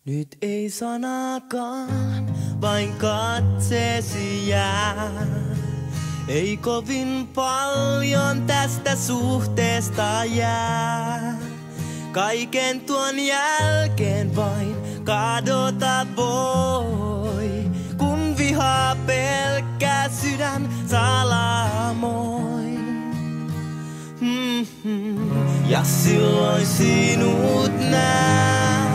Nyt ei sanakaan, vain katseesi jää. Ei kovin paljon tästä suhteesta jää. Kaiken tuon jälkeen vain kadota voi, kun vihaa pelkkää sydän salamoin. Ja silloin sinut näen,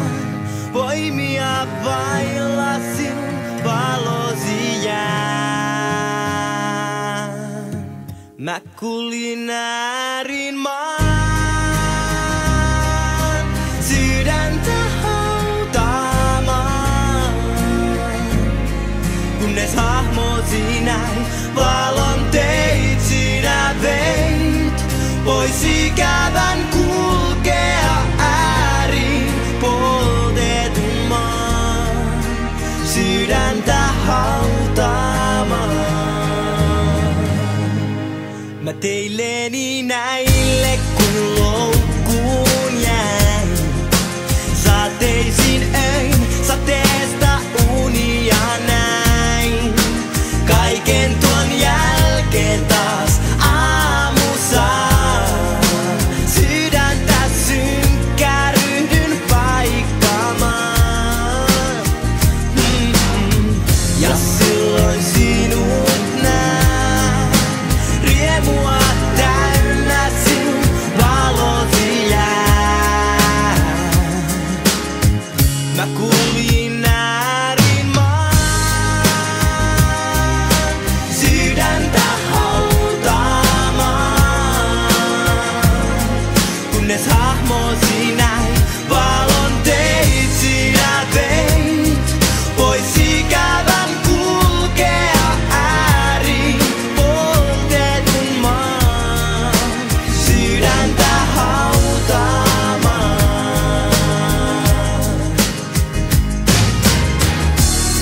voimia vailla sinun valosi jään. Mä kuljin äärimaan, sydäntä hautaamaan, kunnes hahmosi näin, valon teit sinä veit, pois ikävän kulkea ääriin poltetun maan, sydäntä hautaamaan. Mä teilleni näille kun loukkuun jäin, sateisin öin, sateesta unia näin. Kaiken tuon jälkeen taas aamu saa, sydäntä synkkää ryhdyn paikkaamaan. Ja silloin sinut näen, riemua täynnä sinun valosi jää. Mä kuljin äärimaan, sydäntä hautaamaan, kunnes hahmosi näin, valon teit sinä veit, pois ikävän kulkea ääriin poltetun maan, sydäntä hautaamaan.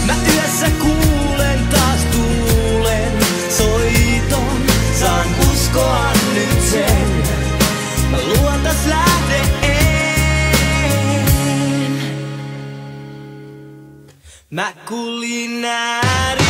Mä yössä kuulen taas tuulen soiton, saan uskoa nyt sen, mä luotas lähdeen. Mä kuljin ääriin.